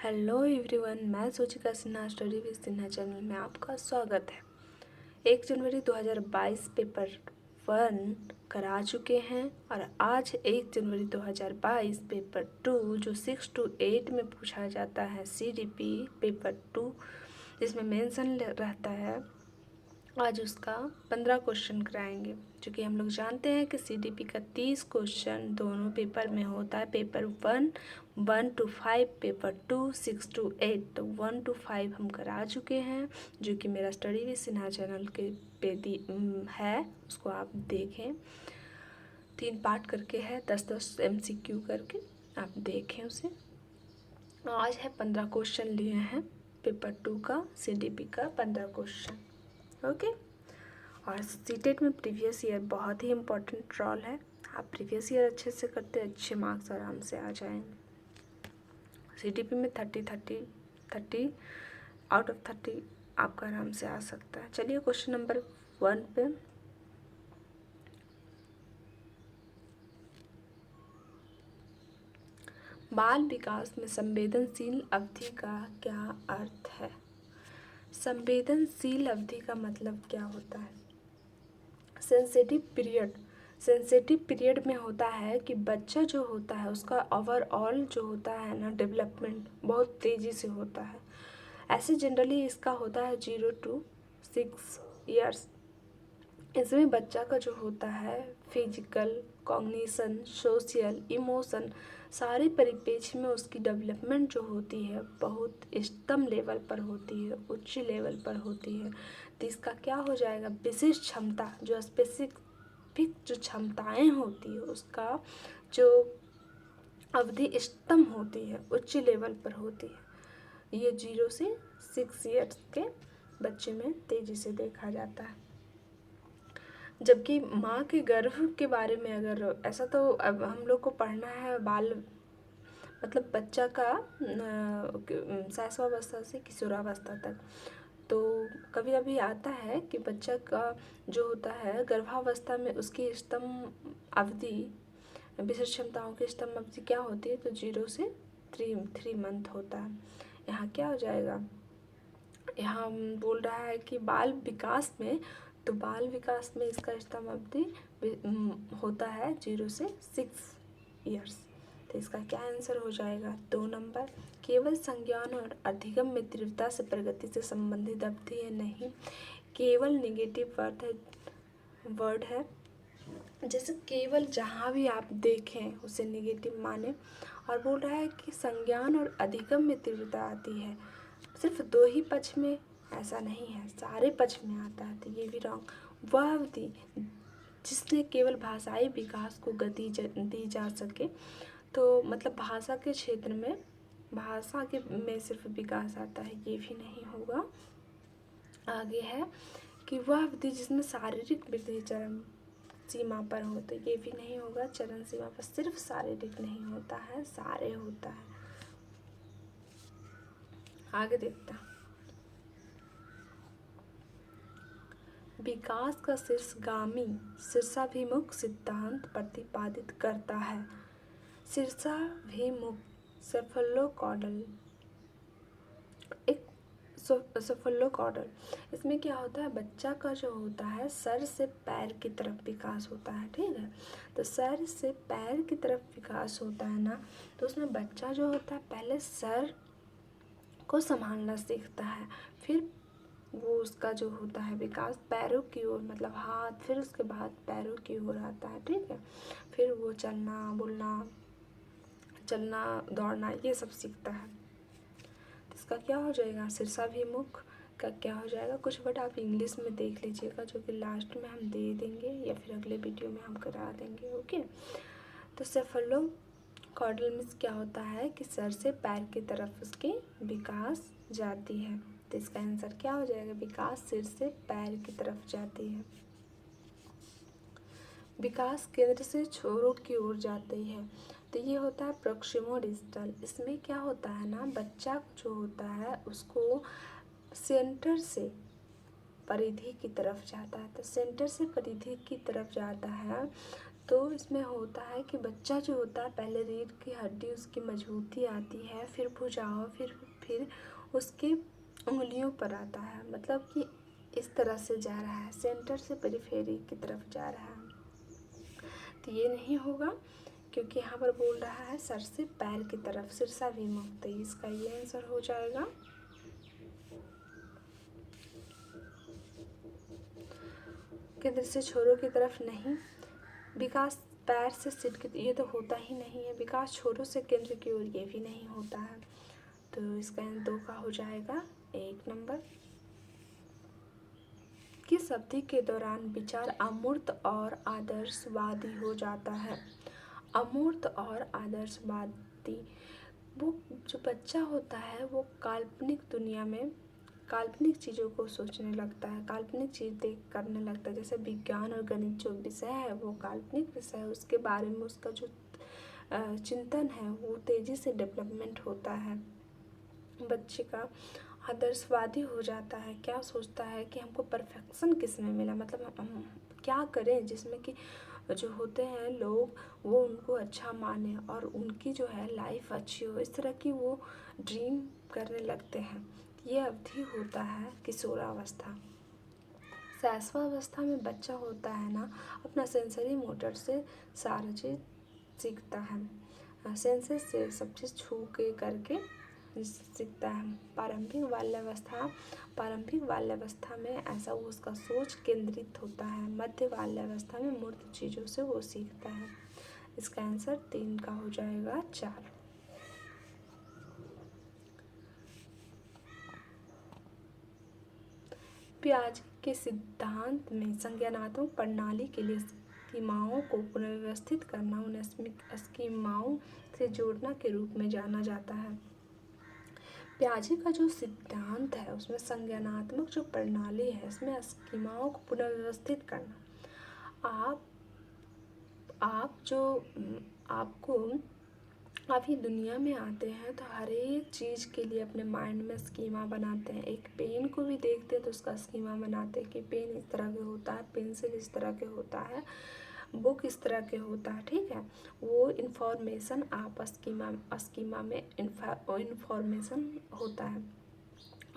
Hello everyone, मैं Sochika Sinha study with Sinha channel में आपका स्वागत है। 1 जनवरी 2022 पेपर 1 करा चुके हैं और आज 1 जनवरी 2022 पेपर 2 जो 6 to 8 में पूछा जाता है CDP पेपर 2 जिसमें मेंशन रहता है, आज उसका 15 क्वेश्चन कराएंगे। क्योंकि हम लोग जानते हैं कि CDP का 30 क्वेश्चन दोनों पेपर में होता है। Paper 1 to 5, paper 2 6 to 8। तो 1 to 5 हम करा चुके हैं, जो कि मेरा स्टडी विद सिन्हा चैनल के पे है, उसको आप देखें। 3 पार्ट करके है, 10-10 MCQ करके आप देखें उसे। आज है 15 क्वेश्चन लिए हैं पेपर 2 का, CDP का 15 क्वेश्चन। ओके। और सीटेट में प्रीवियस ईयर बहुत ही इम्पोर्टेंट रोल है। आप प्रीवियस ईयर अच्छे से करते, अच्छे मार्क्स आराम से आ जाएंगे। CDP में 30 आउट ऑफ 30 आपका आराम से आ सकता है। चलिए क्वेश्चन नंबर 1 पे। बाल विकास में संवेदनशील अवधि का क्या अर्थ है? संवेदनशील अवधि का मतलब क्या होता है? सेंसिटिव पीरियड में होता है कि बच्चा जो होता है उसका ओवरऑल जो होता है ना, डेवलपमेंट बहुत तेज़ी से होता है। ऐसे जनरली इसका होता है 0 to 6 ईयर्स। इसमें बच्चा का जो होता है फिजिकल, कॉग्निशन, सोशल, इमोशन, सारे परिप्रेक्ष्य में उसकी डेवलपमेंट जो होती है बहुत उच्चतम लेवल पर होती है, उच्च लेवल पर होती है। तो इसका क्या हो जाएगा? विशेष क्षमता, जो स्पेसिफिक जो क्षमताएं होती है उसका जो अवधि उच्चतम होती है, उच्च लेवल पर होती है। ये 0 से 6 ईयर्स के बच्चे में तेज़ी से देखा जाता है। जबकि माँ के गर्भ के बारे में अगर ऐसा, तो अब हम लोग को पढ़ना है बाल मतलब बच्चा का शैशवावस्था से किशोरावस्था तक। तो कभी कभी आता है कि बच्चा का जो होता है गर्भावस्था में उसकी स्तम अवधि, विशेष क्षमताओं की स्तम अवधि क्या होती है? तो 0 से 3 मंथ होता है। यहाँ क्या हो जाएगा? यहाँ बोल रहा है कि बाल विकास में, तो बाल विकास में इसका स्तम अवधि होता है 0 से 6 ईयर्स। तो इसका क्या आंसर हो जाएगा? 2 नंबर। केवल संज्ञान और अधिगम में तीव्रता से प्रगति से संबंधित अवधि है, नहीं, केवल नेगेटिव वर्ड है। जैसे केवल जहाँ भी आप देखें उसे नेगेटिव माने, और बोल रहा है कि संज्ञान और अधिगम में तीव्रता आती है सिर्फ 2 ही पक्ष में, ऐसा नहीं है, सारे पक्ष में आता है। तो ये भी रॉन्ग। वह अवधि जिसने केवल भाषाई विकास को गति दी जा सके, तो मतलब भाषा के क्षेत्र में, भाषा के में सिर्फ विकास आता है, ये भी नहीं होगा। आगे है कि वह अवधि जिसमें शारीरिक वृद्धि चरम सीमा पर हो, तो ये भी नहीं होगा। चरण सीमा पर सिर्फ शारीरिक नहीं होता है, सारे होता है। आगे देखते हैं। विकास का शीर्षगामी शीर्षाभिमुख सिद्धांत प्रतिपादित करता है। शीर्षाभिमुख सेफलोकॉडल, एक सेफलोकॉडल, इसमें क्या होता है? बच्चा का जो होता है सर से पैर की तरफ विकास होता है, ठीक है। तो सर से पैर की तरफ विकास होता है ना, तो उसमें बच्चा जो होता है पहले सर को संभालना सीखता है, फिर वो उसका जो होता है विकास पैरों की ओर, मतलब हाथ, फिर उसके बाद पैरों की ओर आता है, ठीक है। फिर वो चलना, बोलना, चलना, दौड़ना, ये सब सीखता है। तो इसका क्या हो जाएगा? शीर्षाभिमुख का क्या हो जाएगा? कुछ वर्ड आप इंग्लिश में देख लीजिएगा, जो कि लास्ट में हम दे देंगे या फिर अगले वीडियो में हम करा देंगे। ओके। तो सेफलोकॉडल में क्या होता है कि सर से पैर की तरफ उसकी विकास जाती है। तो इसका आंसर क्या हो जाएगा? विकास सिर से पैर की तरफ जाती है। विकास केंद्र से छोरों की ओर जाती है, तो ये होता है प्रोक्सिमोडिस्टल। इसमें क्या होता है ना, बच्चा जो होता है उसको सेंटर से परिधि की तरफ जाता है। तो सेंटर से परिधि की तरफ जाता है, तो इसमें होता है कि बच्चा जो होता है पहले रीढ़ की हड्डी उसकी मजबूती आती है, फिर भुजाओं, फिर उसके उंगलियों पर आता है, मतलब कि इस तरह से जा रहा है, सेंटर से पेरिफेरी की तरफ जा रहा है। तो ये नहीं होगा, क्योंकि यहाँ पर बोल रहा है सर से पैर की तरफ, शीर्षाभिमुख। तो इसका ये आंसर हो जाएगा। केंद्र से छोरों की तरफ नहीं, विकास पैर से सिर की, ये तो होता ही नहीं है। विकास छोरों से केंद्र की ओर, ये भी नहीं होता है। तो इसका 2 का हो जाएगा 1 नंबर। किस अवधि के दौरान विचार अमूर्त और आदर्शवादी हो जाता है? अमूर्त और आदर्शवादी, वो जो बच्चा होता है वो काल्पनिक दुनिया में काल्पनिक चीज़ों को सोचने लगता है, काल्पनिक चीज़ देख करने लगता है। जैसे विज्ञान और गणित जो विषय है वो काल्पनिक विषय है, उसके बारे में उसका जो चिंतन है वो तेज़ी से डेवलपमेंट होता है। बच्चे का आदर्शवादी हो जाता है, क्या सोचता है कि हमको परफेक्शन किस में मिला, मतलब हम क्या करें जिसमें कि जो होते हैं लोग वो उनको अच्छा माने और उनकी जो है लाइफ अच्छी हो, इस तरह की वो ड्रीम करने लगते हैं। ये अवधि होता है किशोरावस्था। शैशवावस्था में बच्चा होता है ना, अपना सेंसरी मोटर से सारा चीज़ सीखता है, सेंसेस से सब चीज़ छू के करके सीखता है। प्रारंभिक बाल्यावस्था में ऐसा वो उसका सोच केंद्रित होता है। मध्य बाल्यावस्था में मूर्त चीज़ों से वो सीखता है। इसका आंसर 3 का हो जाएगा 4। पियाजे के सिद्धांत में संज्ञानात्मक प्रणाली के लिए स्कीमाओं को पुनर्व्यवस्थित करना उन्हें स्कीमाओं से जोड़ना के रूप में जाना जाता है। पियाजे का जो सिद्धांत है उसमें संज्ञानात्मक जो प्रणाली है इसमें स्कीमाओं को पुनर्व्यवस्थित करना। आप ये दुनिया में आते हैं तो हर एक चीज़ के लिए अपने माइंड में स्कीमा बनाते हैं। एक पेन को भी देखते हैं तो उसका स्कीमा बनाते हैं कि पेन इस तरह के होता है, पेंसिल इस तरह के होता है, बुक इस तरह के होता है, ठीक है। वो इन्फॉर्मेशन आप स्कीमा में इन्फॉर्मेशन होता है,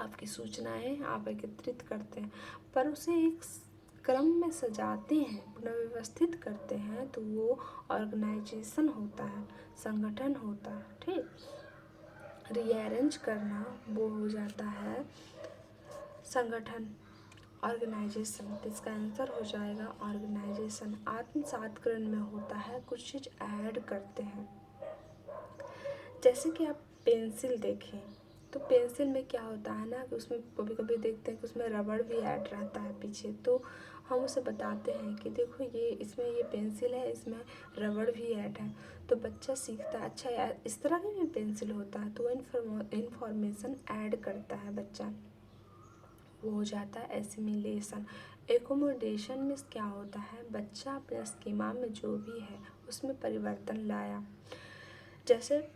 आपकी सूचनाएं आप एकत्रित करते हैं, पर उसे एक क्रम में सजाते हैं, पुनर्व्यवस्थित करते हैं, तो वो ऑर्गेनाइजेशन होता है, संगठन होता है, ठीक। रीअरेंज करना वो हो जाता है संगठन, ऑर्गेनाइजेशन। तो इसका आंसर हो जाएगा ऑर्गेनाइजेशन। आत्मसात्करण में होता है कुछ चीज़ ऐड करते हैं, जैसे कि आप पेंसिल देखें तो पेंसिल में क्या होता है ना कि उसमें कभी कभी देखते हैं कि उसमें रबड़ भी ऐड रहता है पीछे, तो हम उसे बताते हैं कि देखो ये इसमें ये पेंसिल है, इसमें रबड़ भी ऐड है। तो बच्चा सीखता है अच्छा यार इस तरह की भी पेंसिल होता है, तो वो इन्फॉर्मेशन ऐड करता है बच्चा, वो हो जाता है एसिमिलेशन। एकोमोडेशन में क्या होता है, बच्चा अपने स्कीमा में जो भी है उसमें परिवर्तन लाया। जैसे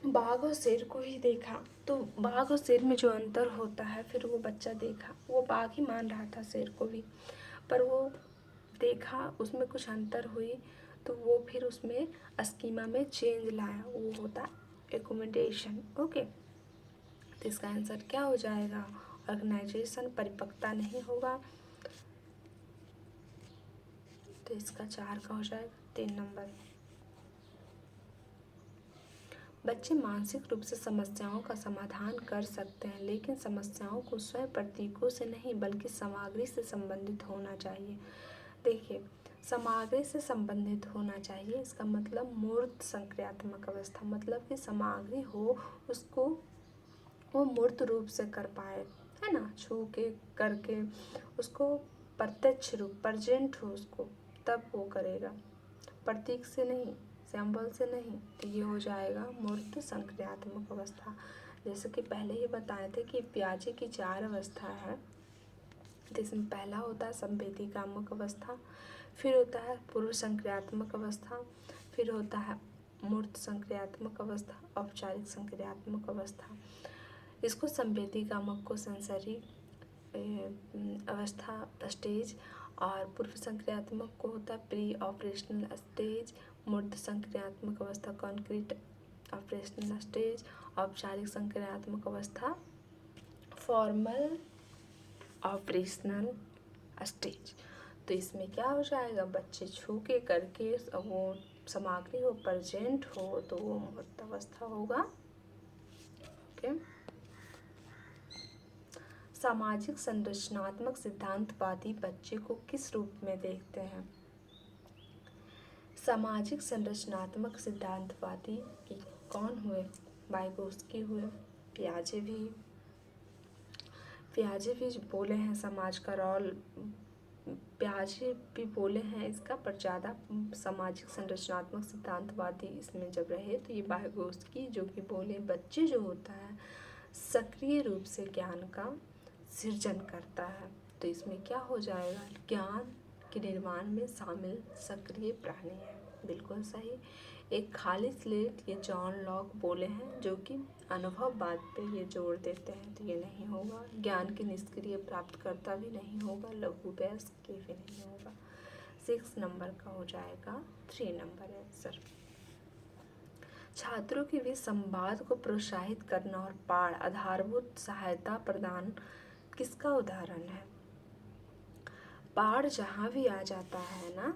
बाघ और शेर को ही देखा, तो बाघ और शेर में जो अंतर होता है, फिर वो बच्चा देखा, वो बाघ ही मान रहा था शेर को भी, पर वो देखा उसमें कुछ अंतर हुई, तो वो फिर उसमें स्कीमा में चेंज लाया, वो होता एकोमोडेशन। ओके, तो इसका आंसर क्या हो जाएगा, ऑर्गेनाइजेशन। परिपक्वता नहीं होगा, तो इसका 4 का हो जाएगा 3 नंबर। बच्चे मानसिक रूप से समस्याओं का समाधान कर सकते हैं, लेकिन समस्याओं को स्वयं प्रतीकों से नहीं बल्कि सामग्री से संबंधित होना चाहिए। देखिए, सामग्री से संबंधित होना चाहिए, इसका मतलब मूर्त संक्रियात्मक अवस्था, मतलब कि सामग्री हो उसको वो मूर्त रूप से कर पाए, है ना, छू के करके उसको प्रत्यक्ष रूप प्रेजेंट हो उसको, तब वो करेगा, प्रतीक से नहीं, सैम्बल से नहीं। तो ये हो जाएगा मूर्त संक्रियात्मक अवस्था। जैसे कि पहले ही बताए थे कि पियाजे की 4 अवस्था है, तो इसमें पहला होता है संवेदीकामक अवस्था, फिर होता है पूर्व संक्रियात्मक अवस्था, फिर होता है मूर्त संक्रियात्मक अवस्था, औपचारिक संक्रियात्मक अवस्था। इसको संवेदीकामक को सेंसरी अवस्था स्टेज और पूर्व संक्रियात्मक को होता है प्री ऑपरेशनल स्टेज, मूर्त संक्रियात्मक अवस्था कॉन्क्रीट ऑपरेशनल स्टेज, औपचारिक संक्रियात्मक अवस्था फॉर्मल ऑपरेशनल स्टेज। तो इसमें क्या हो जाएगा, बच्चे छू के करके वो सामग्री हो प्रेजेंट हो तो वो मूर्त अवस्था होगा। ओके। सामाजिक संरचनात्मक सिद्धांतवादी बच्चे को किस रूप में देखते हैं? सामाजिक संरचनात्मक सिद्धांतवादी कौन हुए? वाइगोत्स्की हुए, पियाजे भी बोले हैं समाज का रोल, पियाजे भी बोले हैं इसका, पर ज़्यादा सामाजिक संरचनात्मक सिद्धांतवादी इसमें जब रहे तो ये वाइगोत्स्की जो कि बोले बच्चे जो होता है सक्रिय रूप से ज्ञान का सृजन करता है। तो इसमें क्या हो जाएगा, ज्ञान के निर्माण में शामिल सक्रिय प्राणी है। बिल्कुल सही। एक खाली स्लेट ये जॉन लॉक बोले हैं जो कि अनुभववाद पे ये जोर देते हैं, तो ये नहीं होगा। ज्ञान के निष्क्रिय प्राप्तकर्ता भी नहीं होगा, लघु वयस्क भी नहीं होगा। 6 नंबर का हो जाएगा 3 नंबर आंसर। छात्रों के बीच संवाद को प्रोत्साहित करना और पाठ आधारभूत सहायता प्रदान किसका उदाहरण है? पाठ जहाँ भी आ जाता है ना,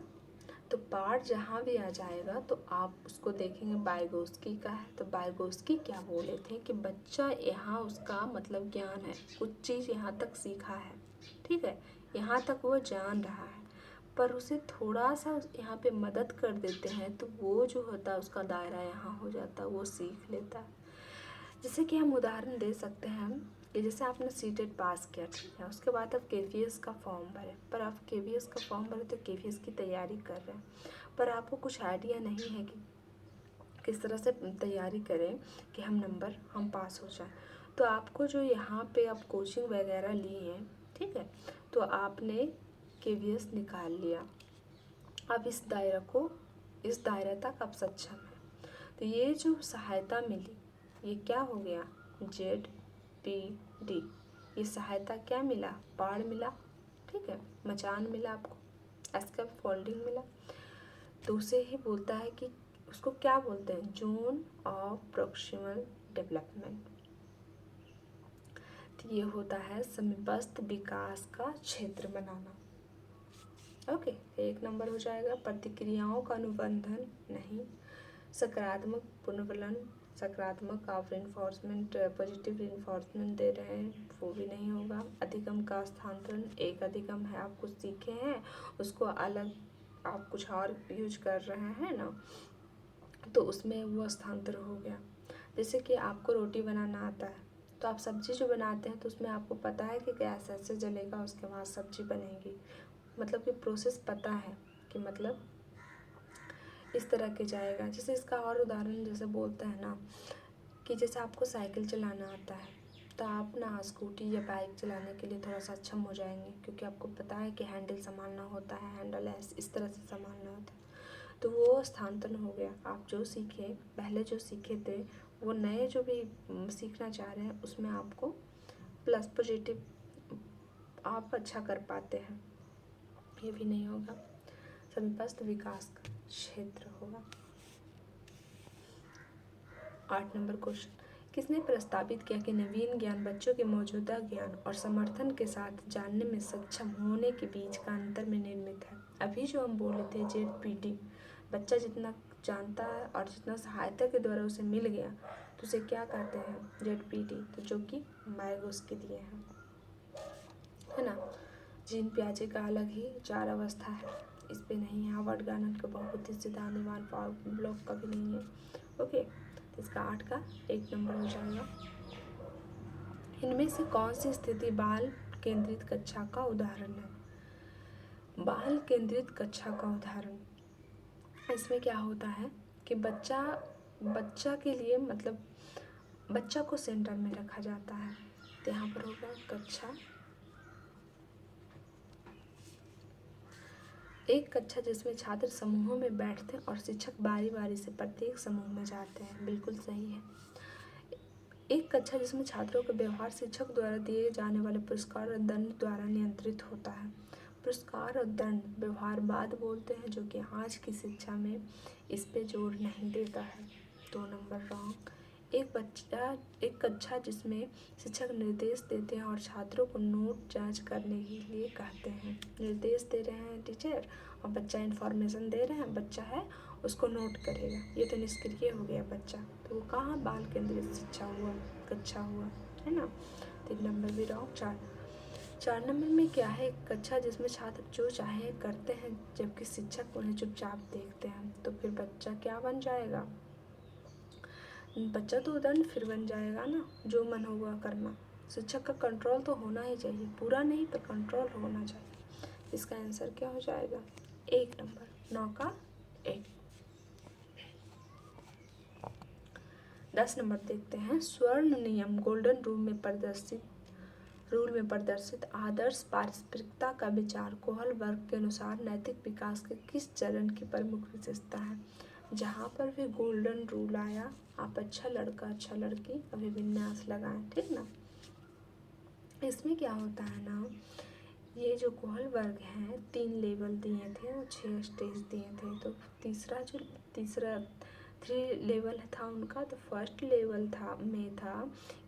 तो पाठ जहाँ भी आ जाएगा तो आप उसको देखेंगे वाइगोत्स्की का है। तो वाइगोत्स्की क्या बोले थे कि बच्चा यहाँ उसका मतलब ज्ञान है, कुछ चीज़ यहाँ तक सीखा है, ठीक है, यहाँ तक वो जान रहा है, पर उसे थोड़ा सा यहाँ पे मदद कर देते हैं तो वो जो होता है उसका दायरा यहाँ हो जाता है, वो सीख लेता है। जैसे कि हम उदाहरण दे सकते हैं कि जैसे आपने सीटेट पास किया, ठीक है, उसके बाद आप केवीएस का फॉर्म भरे, पर आप केवीएस का फॉर्म भरे तो केवीएस की तैयारी कर रहे हैं, पर आपको कुछ आइडिया नहीं है कि किस तरह से तैयारी करें कि हम पास हो जाएं। तो आपको जो यहाँ पे आप कोचिंग वगैरह ली हैं, ठीक है, तो आपने केवीएस निकाल लिया, अब इस दायरा तक आप सक्षम हैं, तो ये जो सहायता मिली ये क्या हो गया, ZPD। ये सहायता क्या मिला, बाड़ मिला, ठीक है, मचान मिला, आपको एस्केप फोल्डिंग मिला, तो उसे ही बोलता है कि उसको क्या बोलते हैं, जोन ऑफ प्रोक्सिमल डेवलपमेंट। तो ये होता है समीपस्थ विकास का क्षेत्र बनाना। ओके, 1 नंबर हो जाएगा। प्रतिक्रियाओं का अनुबंधन नहीं, सकारात्मक पुनर्वलन, सकारात्मक आप इन्फोर्समेंट पॉजिटिव इन्फोर्समेंट दे रहे हैं, वो भी नहीं होगा। अधिगम का स्थानांतरण, एक अधिगम है, आप कुछ सीखे हैं उसको अलग आप कुछ और यूज कर रहे हैं ना, तो उसमें वो स्थानांतर हो गया। जैसे कि आपको रोटी बनाना आता है तो आप सब्जी जो बनाते हैं तो उसमें आपको पता है कि गैस ऐसे जलेगा, उसके बाद सब्जी बनेगी, मतलब कि प्रोसेस पता है कि मतलब इस तरह के जाएगा। जैसे इसका और उदाहरण जैसे बोलते हैं ना कि जैसे आपको साइकिल चलाना आता है तो आप ना स्कूटी या बाइक चलाने के लिए थोड़ा सा सक्षम हो जाएंगे, क्योंकि आपको पता है कि हैंडल संभालना होता है, हैंडल इस तरह से संभालना होता है, तो वो स्थानांतरण हो गया। आप जो सीखे पहले जो सीखे थे वो नए जो भी सीखना चाह रहे हैं उसमें आपको प्लस पॉजिटिव आप अच्छा कर पाते हैं, ये भी नहीं होगा। समीपस्थ विकास का क्षेत्र होगा। 8 नंबर क्वेश्चन, किसने प्रस्तावित किया कि नवीन ज्ञान बच्चों के मौजूदा ज्ञान और समर्थन के साथ जानने में सक्षम होने के बीच का अंतर में निर्मित है? अभी जो हम बोले थे ZPD, बच्चा जितना जानता है और जितना सहायता के द्वारा उसे मिल गया तो उसे क्या कहते हैं, ZPD, तो जो कि वाइगोत्स्की दिए हैं, है ना। जीन पियाजे का अलग ही 4 अवस्था है, इस पे नहीं है। हार्वर्ड गार्नर का बहुबुद्धि सिद्धांत निर्माण पावर ब्लॉक का भी नहीं है। ओके, तो इसका 8 का 1 नंबर हो जाएगा। इनमें से कौन सी स्थिति बाल केंद्रित कक्षा का उदाहरण है? बाल केंद्रित कक्षा का उदाहरण, इसमें क्या होता है कि बच्चा के लिए मतलब बच्चा को सेंटर में रखा जाता है, तो यहाँ पर होगा कक्षा, एक कक्षा जिसमें छात्र समूहों में बैठते हैं और शिक्षक बारी बारी से प्रत्येक समूह में जाते हैं, बिल्कुल सही है। एक कक्षा जिसमें छात्रों का व्यवहार शिक्षक द्वारा दिए जाने वाले पुरस्कार और दंड द्वारा नियंत्रित होता है। पुरस्कार और दंड व्यवहारवाद बोलते हैं, जो कि आज की शिक्षा में इस पे जोर नहीं देता है। 2 नंबर रॉन्ग। एक कक्षा जिसमें शिक्षक निर्देश देते हैं और छात्रों को नोट जांच करने के लिए कहते हैं। निर्देश दे रहे हैं टीचर और बच्चा इन्फॉर्मेशन दे रहे हैं, बच्चा है उसको नोट करेगा, ये तो निष्क्रिय हो गया बच्चा, तो वो कहाँ बाल केंद्रित शिक्षा हुआ, कक्षा हुआ, है ना। 3 नंबर भी रॉन्ग। 4 नंबर में क्या है, एक कक्षा जिसमें छात्र जो चाहे करते हैं जबकि शिक्षक उन्हें चुपचाप देखते हैं, तो फिर बच्चा क्या बन जाएगा, बच्चा तो उदंड फिर बन जाएगा ना, जो मन होगा करना। शिक्षक का कंट्रोल तो होना ही चाहिए, पूरा नहीं पर कंट्रोल होना चाहिए। इसका आंसर क्या हो जाएगा, 1 नंबर, 9 का 1। 10 नंबर देखते हैं, स्वर्ण नियम गोल्डन रूल में प्रदर्शित आदर्श पारस्परिकता का विचार कोहल वर्ग के अनुसार नैतिक विकास के किस चरण की प्रमुख विशेषता है। जहाँ पर भी गोल्डन रूल आया, आप अच्छा लड़का अच्छा लड़की अभिविन्यास लगाएं, ठीक ना। इसमें क्या होता है ना, ये जो कोहल वर्ग हैं 3 लेवल दिए थे और 6 स्टेज दिए थे। तो तीसरा 3 लेवल था उनका। तो फर्स्ट लेवल था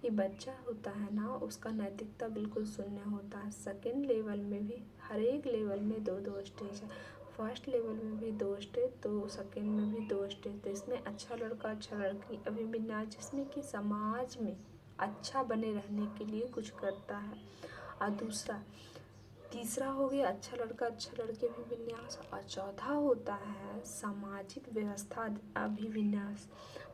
ये बच्चा होता है ना, उसका नैतिकता बिल्कुल शून्य होता है। सेकेंड लेवल में भी हर एक लेवल में 2-2 स्टेज है। फर्स्ट लेवल में भी 2 स्टेज, तो सेकेंड में भी 2 स्टेज। तो इसमें अच्छा लड़का अच्छा लड़की अभिविन्यास, जिसमें कि समाज में अच्छा बने रहने के लिए कुछ करता है। और तीसरा हो गया अच्छा लड़का अच्छा लड़की अभिविन्यास। और चौथा होता है सामाजिक व्यवस्था अभिविन्यास,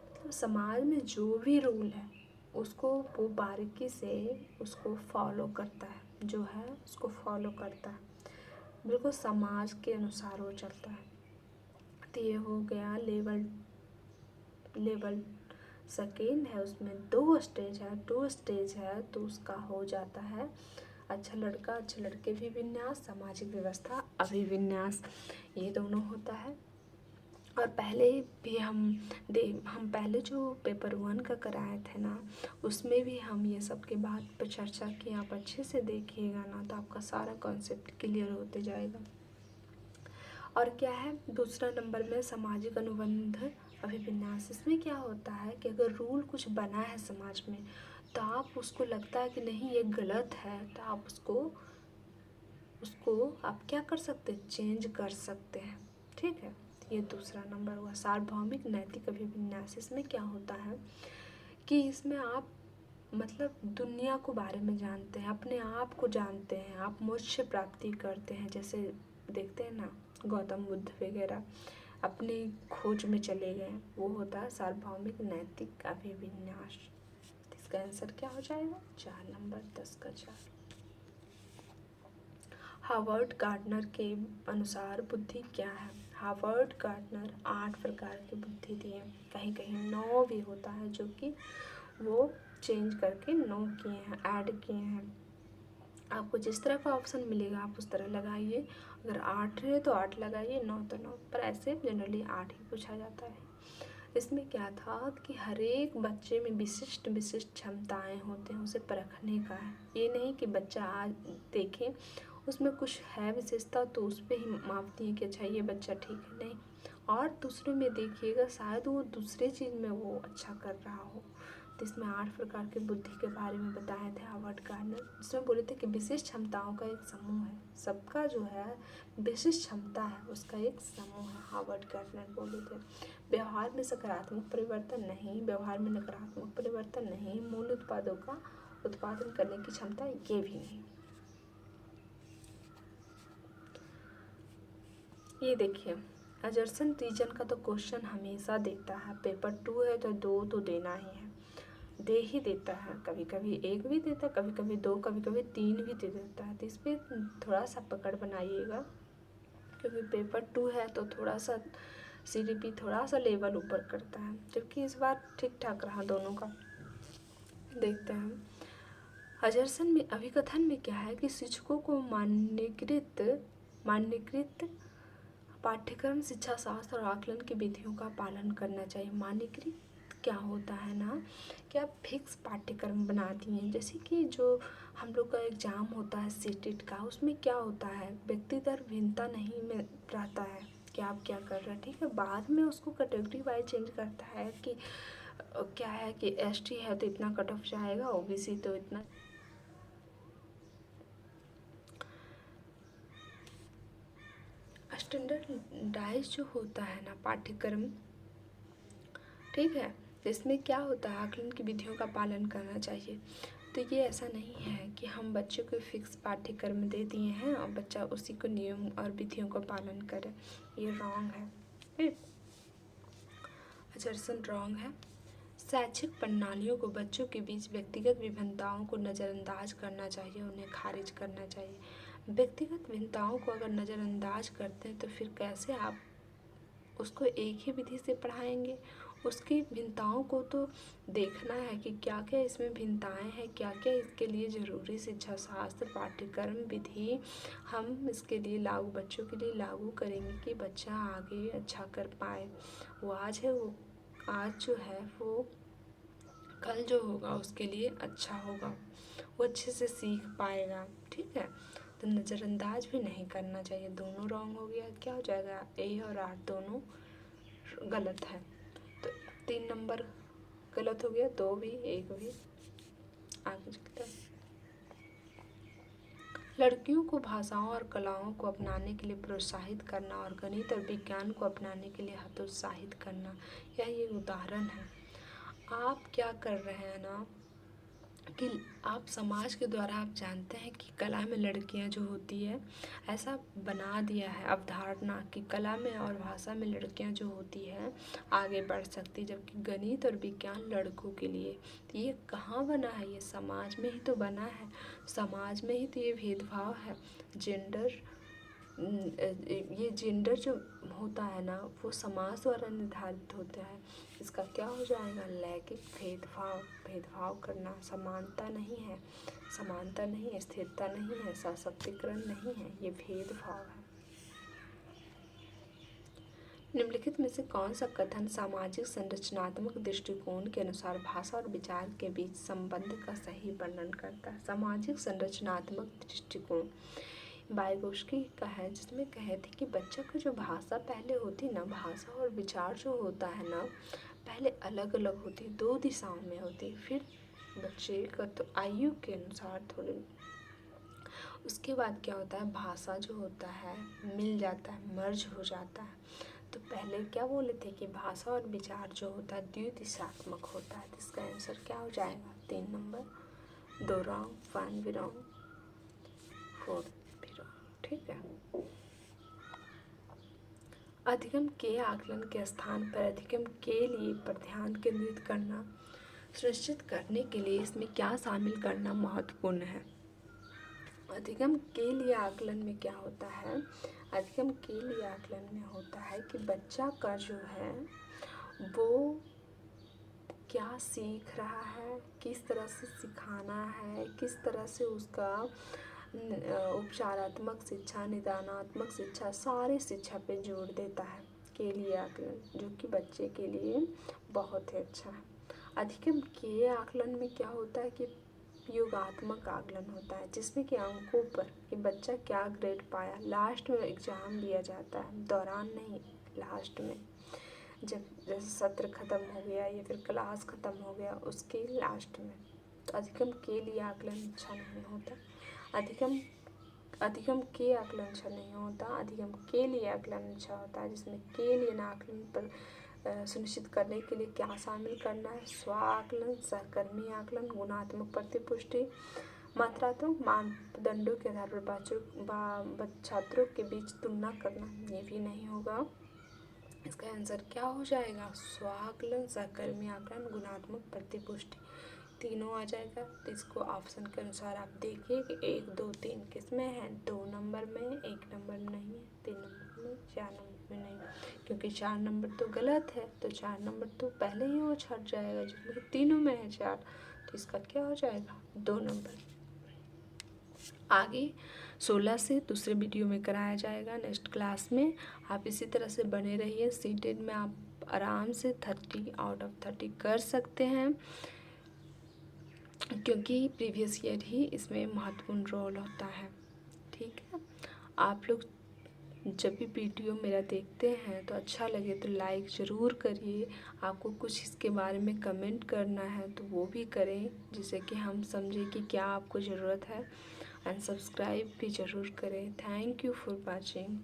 मतलब समाज में जो भी रूल है उसको वो बारीकी से उसको फॉलो करता है, जो है उसको फॉलो करता है, बिल्कुल समाज के अनुसार वो चलता है। तो ये हो गया लेवल सेकेंड है, उसमें 2 स्टेज है, तो उसका हो जाता है अच्छा लड़का अच्छा लड़के अभिविन्यास, सामाजिक व्यवस्था अभिविन्यास, ये दोनों होता है। और पहले भी हम पहले जो पेपर 1 का कराए थे ना, उसमें भी हम ये सब के बात पर चर्चा की। आप अच्छे से देखिएगा ना, तो आपका सारा कॉन्सेप्ट क्लियर होते जाएगा। और क्या है, दूसरा नंबर में सामाजिक अनुबंध अभिविन्यास। इसमें क्या होता है कि अगर रूल कुछ बना है समाज में, तो आप उसको लगता है कि नहीं ये गलत है, तो आप उसको आप क्या कर सकते हैं, चेंज कर सकते हैं, ठीक है। ये दूसरा नंबर हुआ। सार्वभौमिक नैतिक अभिविन्यास। इसमें क्या होता है कि इसमें आप मतलब दुनिया को बारे में जानते हैं, अपने आप को जानते हैं, आप मोक्ष प्राप्ति करते हैं। जैसे देखते हैं ना गौतम बुद्ध वगैरह अपनी खोज में चले गए, वो होता है सार्वभौमिक नैतिक अभिविन्यास। इसका आंसर क्या हो जाएगा, 4 नंबर, 10 का 4। हावर्ड गार्डनर के अनुसार बुद्धि क्या है। हावर्ड गार्डनर 8 प्रकार की बुद्धि दिए, कहीं कहीं 9 भी होता है, जो कि वो चेंज करके 9 किए हैं, ऐड किए हैं। आपको जिस तरह का ऑप्शन मिलेगा आप उस तरह लगाइए। अगर 8 है तो 8 लगाइए, 9 तो 9, पर ऐसे जनरली 8 ही पूछा जाता है। इसमें क्या था कि हर एक बच्चे में विशिष्ट क्षमताएं होते हैं, उसे परखने का है। ये नहीं कि बच्चा आज देखें उसमें कुछ है विशेषता तो उस पर ही मापती है कि अच्छा ये बच्चा ठीक है, नहीं। और दूसरे में देखिएगा शायद वो दूसरे चीज़ में वो अच्छा कर रहा हो। तो इसमें 8 प्रकार की बुद्धि के बारे में बताए थे हावर्ड गार्डनर, जिसमें बोले थे कि विशिष्ट क्षमताओं का एक समूह है, सबका जो है विशिष्ट क्षमता है उसका एक समूह है, हावर्ड गार्डनर बोले थे। व्यवहार में सकारात्मक परिवर्तन नहीं, व्यवहार में नकारात्मक परिवर्तन नहीं, मूल उत्पादों का उत्पादन करने की क्षमता ये भी नहीं। ये देखिए एजर्सन रीजन का तो क्वेश्चन हमेशा देता है, पेपर 2 है तो 2 तो देना ही है, दे ही देता है, कभी कभी 1 भी देता है, कभी कभी 2, कभी कभी 3 भी दे देता है। तो इस पर थोड़ा सा पकड़ बनाइएगा, क्योंकि पेपर 2 है तो थोड़ा सा CDP थोड़ा सा लेवल ऊपर करता है, जबकि इस बार ठीक ठाक रहा दोनों का। देखते हैं हजरसन में अभिकथन में क्या है कि शिक्षकों को मान्यकृत पाठ्यक्रम शिक्षा शास्त्र और आकलन की विधियों का पालन करना चाहिए। मान्यकृत क्या होता है ना कि आप फिक्स पाठ्यक्रम बना दिए। जैसे कि जो हम लोग का एग्ज़ाम होता है सीटेट का, उसमें क्या होता है व्यक्तिगत भिन्नता नहीं में रहता है कि आप क्या कर रहे हैं, ठीक है। बाद में उसको कैटेगरी वाइज चेंज करता है कि क्या है कि एसटी है तो इतना कट ऑफ जाएगा, ओबीसी तो इतना। स्टैंडर्डाइज जो होता है ना पाठ्यक्रम, ठीक है, इसमें क्या होता है आकलन की विधियों का पालन करना चाहिए। तो ये ऐसा नहीं है कि हम बच्चों को फिक्स पाठ्यक्रम दे दिए हैं और बच्चा उसी को नियम और विधियों का पालन करे, ये रॉन्ग है, फिर असर्शन रॉन्ग है। शैक्षिक प्रणालियों को बच्चों के बीच व्यक्तिगत विभिन्नताओं को नज़रअंदाज करना चाहिए, उन्हें खारिज करना चाहिए। व्यक्तिगत भिन्नताओं को अगर नज़रअंदाज करते हैं तो फिर कैसे आप उसको एक ही विधि से पढ़ाएंगे। उसकी भिन्नताओं को तो देखना है कि क्या क्या इसमें भिन्नताएं हैं, क्या क्या इसके लिए ज़रूरी शिक्षा शास्त्र पाठ्यक्रम विधि हम इसके लिए लागू बच्चों के लिए लागू करेंगे कि बच्चा आगे अच्छा कर पाए। वो आज है, वो आज जो है वो कल जो होगा उसके लिए अच्छा होगा, वो अच्छे से सीख पाएगा, ठीक है। तो नज़रअंदाज भी नहीं करना चाहिए। दोनों रॉन्ग हो गया, क्या हो जाएगा, ए और आर दोनों गलत है। तो 3 नंबर गलत हो गया, 2 भी 1 भी। आगे चलते हैं। लड़कियों को भाषाओं और कलाओं को अपनाने के लिए प्रोत्साहित करना और गणित और विज्ञान को अपनाने के लिए हतोत्साहित करना, यह एक उदाहरण है। आप क्या कर रहे हैं ना कि आप समाज के द्वारा आप जानते हैं कि कला में लड़कियां जो होती है, ऐसा बना दिया है अवधारणा कि कला में और भाषा में लड़कियां जो होती है आगे बढ़ सकती, जबकि गणित और विज्ञान लड़कों के लिए। तो ये कहाँ बना है, ये समाज में ही तो बना है, समाज में ही तो ये भेदभाव है। जेंडर, ये जेंडर जो होता है ना वो समाज द्वारा निर्धारित होता है। इसका क्या हो जाएगा, लैंगिक भेदभाव, भेदभाव करना, समानता नहीं है, समानता नहीं है, स्थिरता नहीं है, सशक्तिकरण नहीं है, ये भेदभाव है। निम्नलिखित में से कौन सा कथन सामाजिक संरचनात्मक दृष्टिकोण के अनुसार भाषा और विचार के बीच संबंध का सही वर्णन करता है। सामाजिक संरचनात्मक दृष्टिकोण वाइगोत्स्की का है, जिसमें कहे थे कि बच्चा का जो भाषा पहले होती ना, भाषा और विचार जो होता है ना पहले अलग अलग होती, 2 दिशाओं में होती, फिर बच्चे का तो आयु के अनुसार थोड़े, उसके बाद क्या होता है भाषा जो होता है मिल जाता है, मर्ज हो जाता है। तो पहले क्या बोले थे कि भाषा और विचार जो होता है द्विदिशात्मक होता है। तो इसका आंसर क्या हो जाएगा, 3 नंबर, 2 रॉन्ग, 1 भी रॉन्ग, 4 भी रॉन्ग, ठीक है। अधिगम के आकलन के स्थान पर अधिगम के लिए पर ध्यान केंद्रित करना सुनिश्चित करने के लिए इसमें क्या शामिल करना महत्वपूर्ण है। अधिगम के लिए आकलन में क्या होता है, अधिगम के लिए आकलन में होता है कि बच्चा का जो है वो क्या सीख रहा है, किस तरह से सिखाना है, किस तरह से उसका उपचारात्मक शिक्षा, निदानात्मक शिक्षा, सारी शिक्षा पे जोर देता है के लिए आकलन, जो कि बच्चे के लिए बहुत ही अच्छा है। अधिगम के आकलन में क्या होता है कि योगात्मक आकलन होता है, जिसमें कि अंकों पर कि बच्चा क्या ग्रेड पाया, लास्ट में एग्ज़ाम लिया जाता है, दौरान नहीं, लास्ट में जब जैसे सत्र ख़त्म हो गया या फिर क्लास ख़त्म हो गया उसके लास्ट में। तो अधिगम के लिए आकलन अच्छा नहीं होता, अधिगम के आकलन अच्छा नहीं होता, अधिगम के लिए आकलन अच्छा होता है, जिसमें के लिए ना आकलन पर सुनिश्चित करने के लिए क्या शामिल करना है, स्व आकलन, सहकर्मी आकलन, गुणात्मक प्रतिपुष्टि, मात्रात्मक मापदंडों के आधार पर छात्रों के बीच तुलना करना, ये भी नहीं होगा। इसका आंसर क्या हो जाएगा, स्व आकलन, सहकर्मी आकलन, गुणात्मक प्रतिपुष्टि, तीनों आ जाएगा। तो इसको ऑप्शन के अनुसार आप देखिए कि 1, 2, 3 किस में है, 2 नंबर में, 1 नंबर में नहीं है, 3 नंबर में, 4 नंबर में नहीं, क्योंकि 4 नंबर तो गलत है, तो 4 नंबर तो पहले ही वो छट जाएगा, जिसमें तीनों में है 4, तो इसका क्या हो जाएगा, 2 नंबर। आगे 16 से दूसरे वीडियो में कराया जाएगा नेक्स्ट क्लास में। आप इसी तरह से बने रहिए। सीटेट में आप आराम से 30 आउट ऑफ 30 कर सकते हैं, क्योंकि प्रीवियस ईयर ही इसमें महत्वपूर्ण रोल होता है। ठीक है, आप लोग जब भी वीडियो मेरा देखते हैं तो अच्छा लगे तो लाइक ज़रूर करिए। आपको कुछ इसके बारे में कमेंट करना है तो वो भी करें, जिससे कि हम समझें कि क्या आपको ज़रूरत है। एंड सब्सक्राइब भी ज़रूर करें। Thank you for watching.